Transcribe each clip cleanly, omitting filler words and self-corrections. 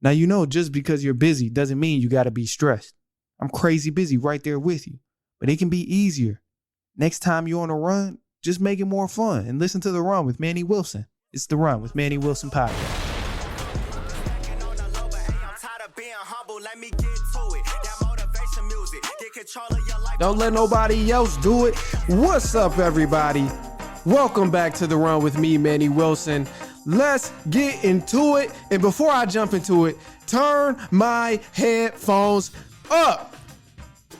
Now, you know, just because you're busy doesn't mean you got to be stressed. I'm crazy busy right there with you, but it can be easier. Next time you're on a run, just make it more fun and listen to The Run with Manny Wilson. It's The Run with Manny Wilson podcast. Don't let nobody else do it. What's up, everybody? Welcome back to The Run with me, Manny Wilson. Let's get into it. And before I jump into it, turn my headphones up.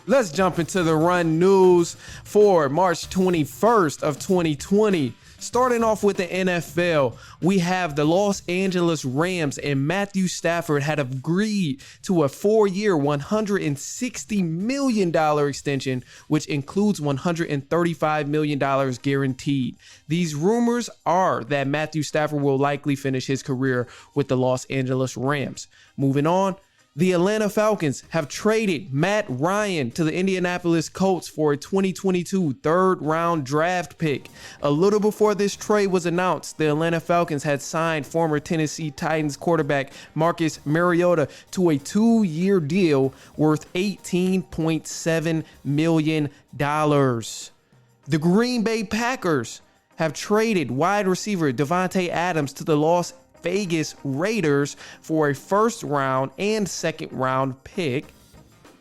Let's jump into the Run news for March 21st of 2020. Starting off with the NFL, we have the Los Angeles Rams and Matthew Stafford had agreed to a 4-year, $160 million extension, which includes $135 million guaranteed. These rumors are that Matthew Stafford will likely finish his career with the Los Angeles Rams. Moving on. The Atlanta Falcons have traded Matt Ryan to the Indianapolis Colts for a 2022 third-round draft pick. A little before this trade was announced, the Atlanta Falcons had signed former Tennessee Titans quarterback Marcus Mariota to a 2-year deal worth $18.7 million. The Green Bay Packers have traded wide receiver Davante Adams to the Las Vegas Raiders for a first-round and second-round pick.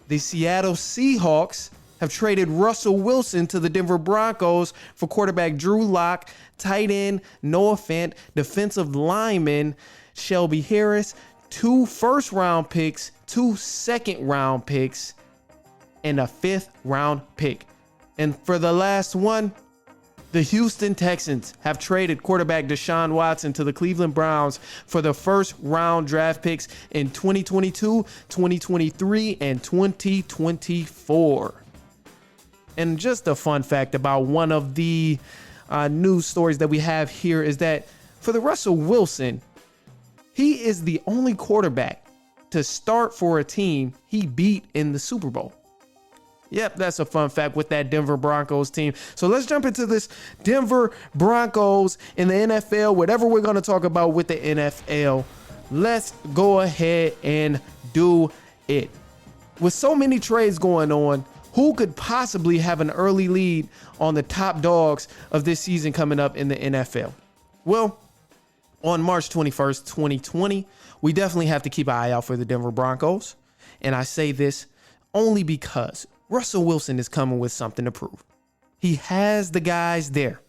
The Seattle Seahawks have traded Russell Wilson to the Denver Broncos for quarterback Drew Lock, tight end Noah Fant, defensive lineman Shelby Harris, 2 first-round picks, 2 second-round picks, and a 5th-round pick. And for the last one, the Houston Texans have traded quarterback Deshaun Watson to the Cleveland Browns for the first-round draft picks in 2022, 2023, and 2024. And just a fun fact about one of the news stories that we have here is that for the Russell Wilson, he is the only quarterback to start for a team he beat in the Super Bowl. Yep, that's a fun fact with that Denver Broncos team. So let's jump into this Denver Broncos in the NFL, whatever we're going to talk about with the NFL. Let's go ahead and do it. With so many trades going on, who could possibly have an early lead on the top dogs of this season coming up in the NFL? Well, on March 21st, 2020, we definitely have to keep an eye out for the Denver Broncos. And I say this only because Russell Wilson is coming with something to prove. He has the guys there.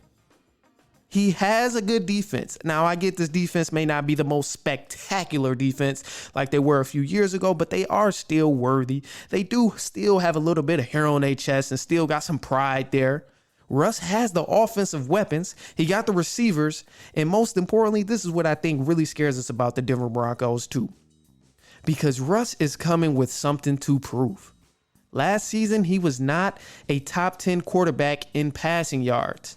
He has a good defense. Now, I get this defense may not be the most spectacular defense like they were a few years ago, but they are still worthy. They do still have a little bit of hair on their chest and still got some pride there. Russ has the offensive weapons. He got the receivers. And most importantly, this is what I think really scares us about the Denver Broncos too. Because Russ is coming with something to prove. Last season, he was not a top 10 quarterback in passing yards.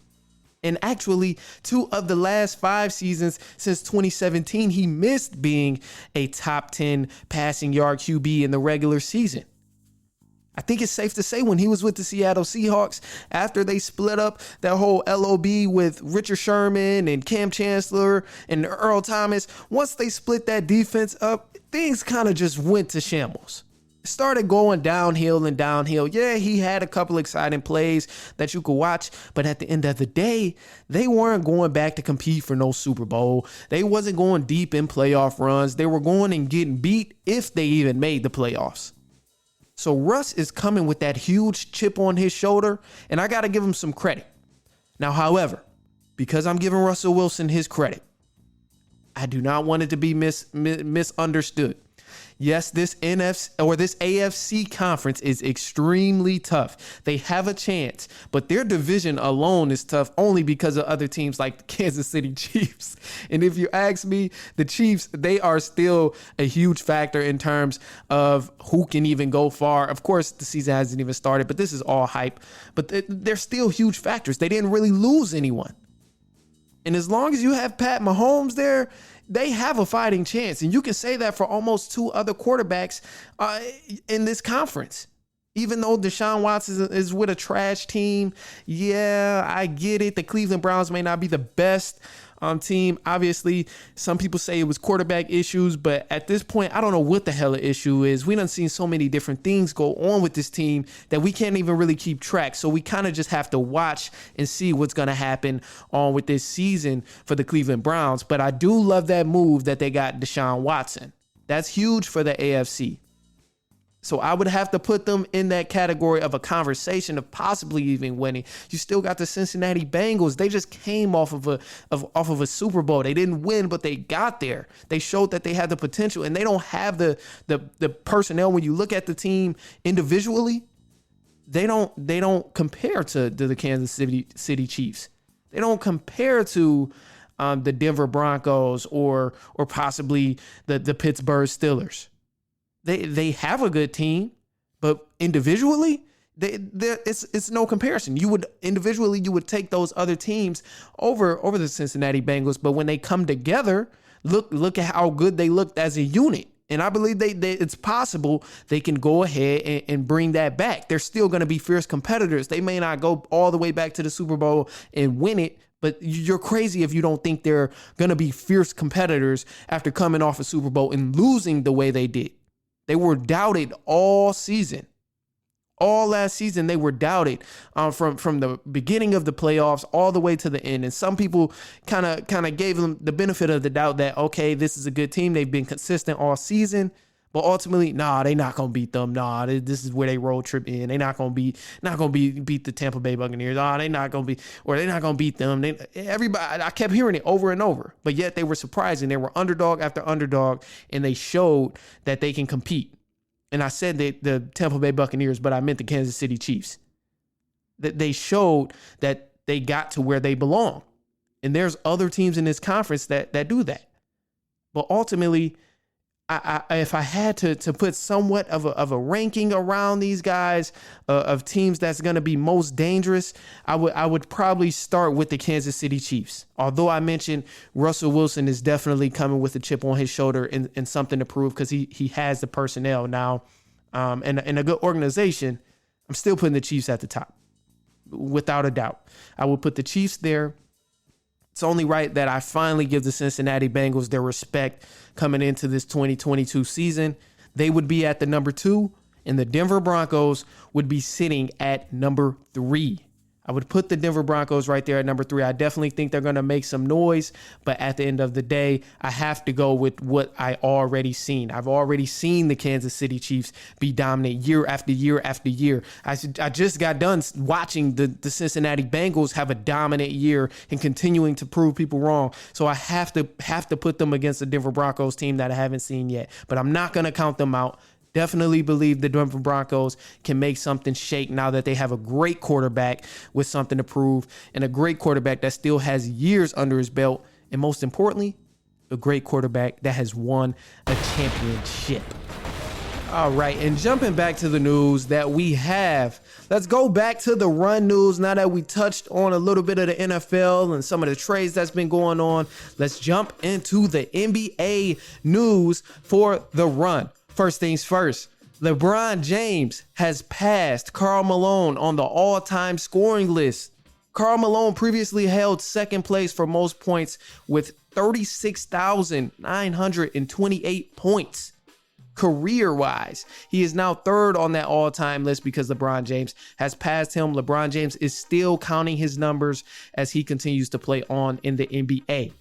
And actually, 2 of the last 5 seasons since 2017, he missed being a top 10 passing yard QB in the regular season. I think it's safe to say when he was with the Seattle Seahawks, after they split up that whole LOB with Richard Sherman and Cam Chancellor and Earl Thomas, once they split that defense up, things kind of just went to shambles. Started going downhill and downhill. Yeah, he had a couple exciting plays that you could watch, but at the end of the day, they weren't going back to compete for no Super Bowl. They wasn't going deep in playoff runs. They were going and getting beat if they even made the playoffs. So Russ is coming with that huge chip on his shoulder, and I got to give him some credit. Now, however, because I'm giving Russell Wilson his credit, I do not want it to be misunderstood. Yes, this AFC conference is extremely tough. They have a chance, but their division alone is tough only because of other teams like the Kansas City Chiefs. And if you ask me, the Chiefs, they are still a huge factor in terms of who can even go far. Of course, the season hasn't even started, but this is all hype. But they're still huge factors. They didn't really lose anyone. And as long as you have Pat Mahomes there, they have a fighting chance. And you can say that for almost 2 other quarterbacks in this conference. Even though Deshaun Watson is with a trash team, yeah, I get it. The Cleveland Browns may not be the best team. Obviously, some people say it was quarterback issues, but at this point, I don't know what the hell the issue is. We done seen so many different things go on with this team that we can't even really keep track. So we kind of just have to watch and see what's going to happen on with this season for the Cleveland Browns. But I do love that move that they got Deshaun Watson. That's huge for the AFC. So I would have to put them in that category of a conversation of possibly even winning. You still got the Cincinnati Bengals. They just came off of a Super Bowl. They didn't win, but they got there. They showed that they had the potential, and they don't have the personnel. When you look at the team individually, they don't compare to the Kansas City Chiefs. They don't compare to the Denver Broncos or possibly the Pittsburgh Steelers. They have a good team, but individually, it's no comparison. You would take those other teams over the Cincinnati Bengals, but when they come together, look at how good they looked as a unit. And I believe it's possible they can go ahead and bring that back. They're still going to be fierce competitors. They may not go all the way back to the Super Bowl and win it, but you're crazy if you don't think they're going to be fierce competitors after coming off a Super Bowl and losing the way they did. They were doubted all season. All last season, they were doubted from the beginning of the playoffs all the way to the end. And some people kind of gave them the benefit of the doubt that, okay, this is a good team. They've been consistent all season. But ultimately, they're not gonna beat them. This is where they road trip in. They're not gonna beat the Tampa Bay Buccaneers. They're not gonna beat them. Everybody, I kept hearing it over and over. But yet they were surprising. They were underdog after underdog, and they showed that they can compete. And I said the Tampa Bay Buccaneers, but I meant the Kansas City Chiefs. That they showed that they got to where they belong. And there's other teams in this conference that do that. But ultimately, if I had to put somewhat of a ranking around these guys of teams that's going to be most dangerous, I would probably start with the Kansas City Chiefs. Although I mentioned Russell Wilson is definitely coming with a chip on his shoulder and something to prove because he has the personnel now and a good organization, I'm still putting the Chiefs at the top without a doubt. I would put the Chiefs there. It's only right that I finally give the Cincinnati Bengals their respect coming into this 2022 season. They would be at the number 2, and the Denver Broncos would be sitting at number 3. I would put the Denver Broncos right there at number 3. I definitely think they're going to make some noise, but at the end of the day, I have to go with what I already seen. I've already seen the Kansas City Chiefs be dominant year after year after year. I just got done watching the Cincinnati Bengals have a dominant year and continuing to prove people wrong. So I have to put them against the Denver Broncos team that I haven't seen yet, but I'm not going to count them out. Definitely believe the Denver Broncos can make something shake now that they have a great quarterback with something to prove and a great quarterback that still has years under his belt. And most importantly, a great quarterback that has won a championship. All right, and jumping back to the news that we have, let's go back to the run news. Now that we touched on a little bit of the NFL and some of the trades that's been going on, let's jump into the NBA news for the run. First things first, LeBron James has passed Karl Malone on the all-time scoring list. Karl Malone previously held second place for most points with 36,928 points. Career-wise, he is now third on that all-time list because LeBron James has passed him. LeBron James is still counting his numbers as he continues to play on in the NBA.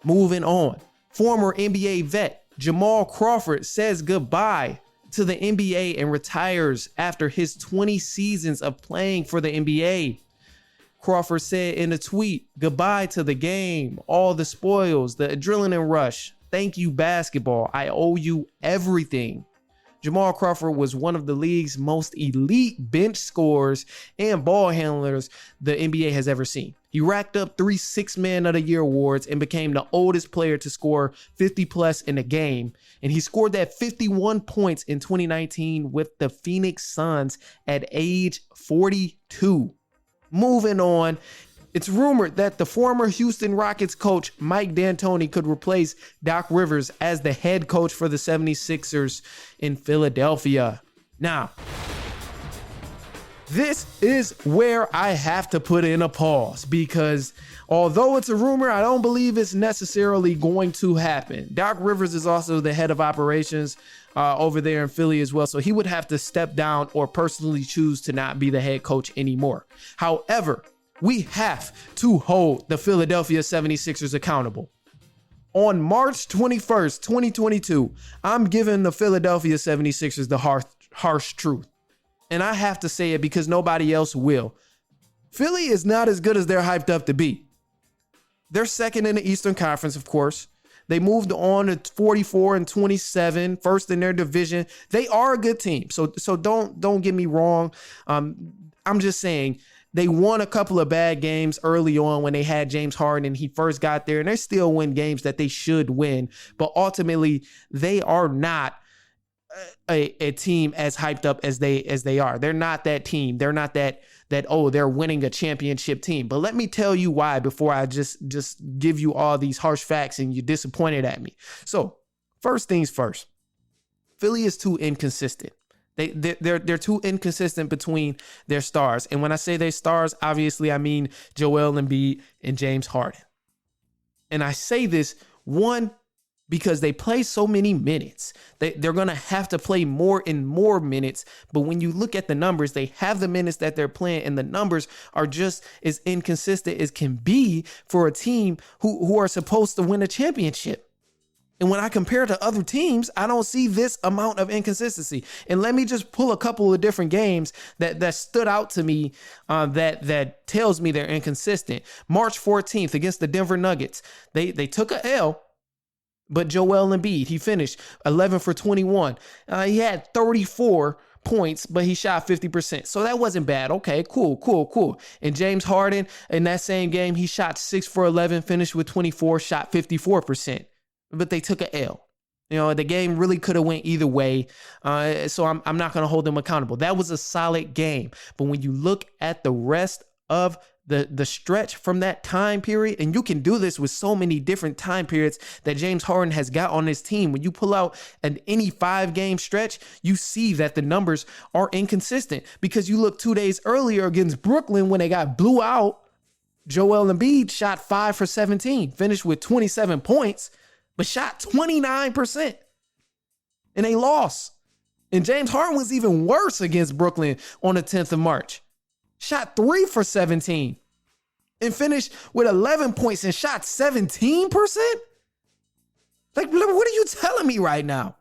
Moving on, former NBA vet Jamal Crawford says goodbye to the NBA and retires after his 20 seasons of playing for the NBA. Crawford said in a tweet, "Goodbye to the game, all the spoils, the adrenaline rush. Thank you, basketball. I owe you everything." Jamal Crawford was one of the league's most elite bench scorers and ball handlers the NBA has ever seen. He racked up 3 Sixth Man of the Year awards and became the oldest player to score 50 plus in a game. And he scored that 51 points in 2019 with the Phoenix Suns at age 42. Moving on, it's rumored that the former Houston Rockets coach Mike D'Antoni could replace Doc Rivers as the head coach for the 76ers in Philadelphia. Now, This is where I have to put in a pause because although it's a rumor, I don't believe it's necessarily going to happen. Doc Rivers is also the head of operations over there in Philly as well. So he would have to step down or personally choose to not be the head coach anymore. However, we have to hold the Philadelphia 76ers accountable. On March 21st, 2022, I'm giving the Philadelphia 76ers the harsh truth. And I have to say it because nobody else will. Philly is not as good as they're hyped up to be. They're second in the Eastern Conference, of course. They moved on to 44-27, first in their division. They are a good team. So don't get me wrong. I'm just saying they won a couple of bad games early on when they had James Harden and he first got there, and they still win games that they should win. But ultimately, they are not a team as hyped up as they are. They're not that team. They're not that they're winning a championship team. But let me tell you why before I just give you all these harsh facts and you're disappointed at me. So first things first, Philly is too inconsistent. They're too inconsistent between their stars. And when I say they stars, obviously I mean Joel Embiid and James Harden. And I say this, one, because they play so many minutes. They're going to have to play more and more minutes. But when you look at the numbers, they have the minutes that they're playing, and the numbers are just as inconsistent as can be for a team who are supposed to win a championship. And when I compare to other teams, I don't see this amount of inconsistency. And let me just pull a couple of different games that stood out to me that tells me they're inconsistent. March 14th against the Denver Nuggets, they took a L. But Joel Embiid, he finished 11 for 21. He had 34 points, but he shot 50%. So that wasn't bad. Okay, cool. And James Harden, in that same game, he shot 6 for 11, finished with 24, shot 54%. But they took a L. You know, the game really could have went either way. So I'm not going to hold them accountable. That was a solid game. But when you look at the rest of the stretch from that time period, and you can do this with so many different time periods that James Harden has got on his team. When you pull out any 5-game stretch, you see that the numbers are inconsistent because you look 2 days earlier against Brooklyn when they got blew out. Joel Embiid shot 5 for 17, finished with 27 points, but shot 29%. And they lost. And James Harden was even worse against Brooklyn on the 10th of March. Shot 3 for 17 and finished with 11 points and shot 17%? Like, what are you telling me right now?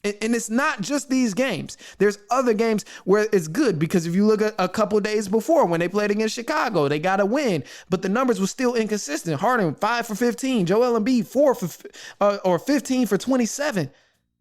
And it's not just these games. There's other games where it's good because if you look at a couple days before when they played against Chicago, they got a win, but the numbers were still inconsistent. Harden 5 for 15, Joel Embiid 15 for 27.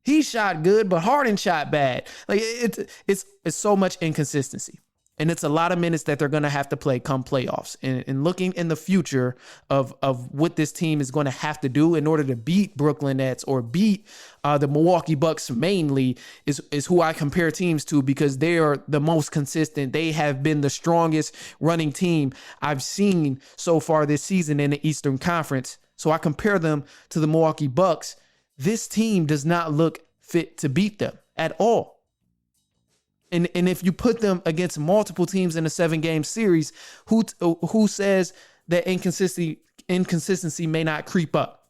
He shot good, but Harden shot bad. Like it's so much inconsistency. And it's a lot of minutes that they're going to have to play come playoffs. And looking in the future of what this team is going to have to do in order to beat Brooklyn Nets or beat the Milwaukee Bucks mainly is who I compare teams to because they are the most consistent. They have been the strongest running team I've seen so far this season in the Eastern Conference. So I compare them to the Milwaukee Bucks. This team does not look fit to beat them at all. And if you put them against multiple teams in a 7-game series, who says that inconsistency may not creep up?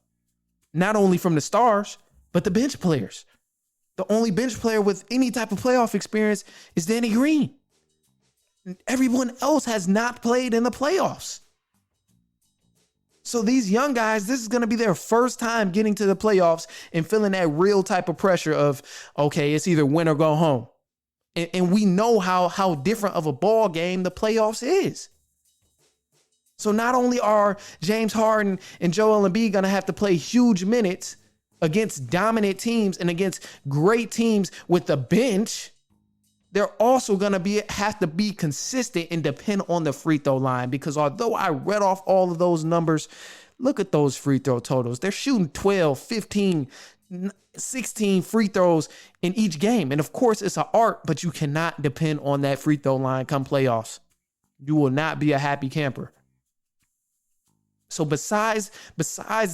Not only from the stars, but the bench players. The only bench player with any type of playoff experience is Danny Green. Everyone else has not played in the playoffs. So these young guys, this is going to be their first time getting to the playoffs and feeling that real type of pressure of, okay, it's either win or go home. And we know how different of a ball game the playoffs is. So not only are James Harden and Joel Embiid going to have to play huge minutes against dominant teams and against great teams with the bench, they're also going to have to be consistent and depend on the free throw line. Because although I read off all of those numbers, look at those free throw totals. They're shooting 12, 15, 16 free throws in each game. And of course, it's an art, but you cannot depend on that free throw line come playoffs. You will not be a happy camper. So besides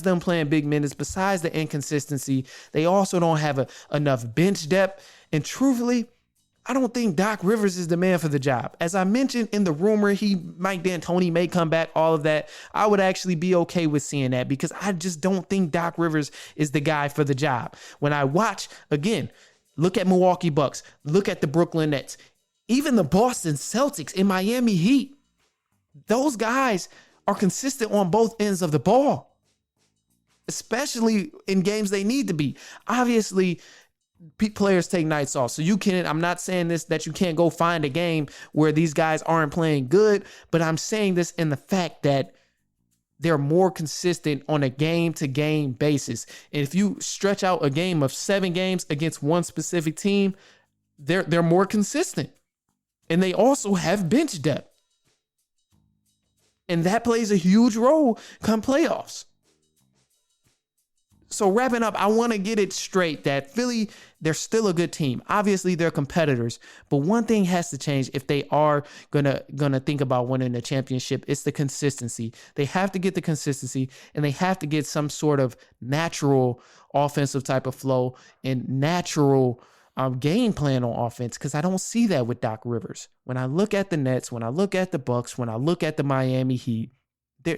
them playing big minutes, besides the inconsistency, they also don't have enough bench depth. And truthfully, I don't think Doc Rivers is the man for the job. As I mentioned in the rumor, Mike D'Antoni may come back, all of that. I would actually be okay with seeing that because I just don't think Doc Rivers is the guy for the job. When I watch, again, look at Milwaukee Bucks, look at the Brooklyn Nets, even the Boston Celtics and Miami Heat. Those guys are consistent on both ends of the ball, especially in games they need to be. Obviously, players take nights off. So I'm not saying this that you can't go find a game where these guys aren't playing good, but I'm saying this in the fact that they're more consistent on a game-to-game basis. And if you stretch out a game of 7 games against one specific team, they're more consistent. And they also have bench depth. And that plays a huge role come playoffs. So wrapping up, I want to get it straight that Philly, they're still a good team. Obviously, they're competitors, but one thing has to change if they are gonna think about winning the championship. It's the consistency. They have to get the consistency, and they have to get some sort of natural offensive type of flow and natural game plan on offense, because I don't see that with Doc Rivers. When I look at the Nets, when I look at the Bucks, when I look at the Miami Heat,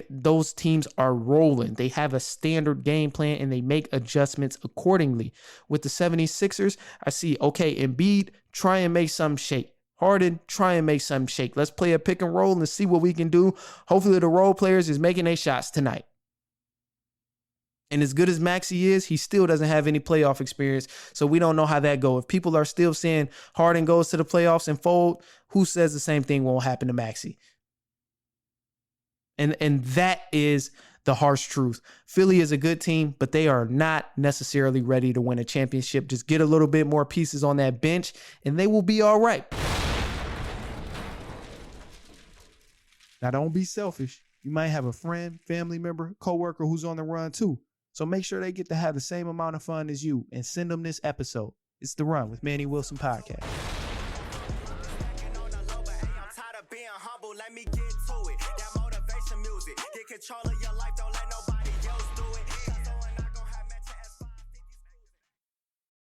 those teams are rolling. They have a standard game plan and they make adjustments accordingly. With the 76ers, I see, okay, Embiid, try and make some shake. Harden, try and make some shake. Let's play a pick and roll and see what we can do. Hopefully the role players is making their shots tonight. And as good as Maxey is, he still doesn't have any playoff experience, so we don't know how that goes. If people are still saying Harden goes to the playoffs and fold, who says the same thing won't happen to Maxey? And that is the harsh truth. Philly is a good team, but they are not necessarily ready to win a championship. Just get a little bit more pieces on that bench, and they will be all right. Now, don't be selfish. You might have a friend, family member, coworker who's on the run too. So make sure they get to have the same amount of fun as you and send them this episode. It's The Run with Manny Wilson podcast. Control of your life, don't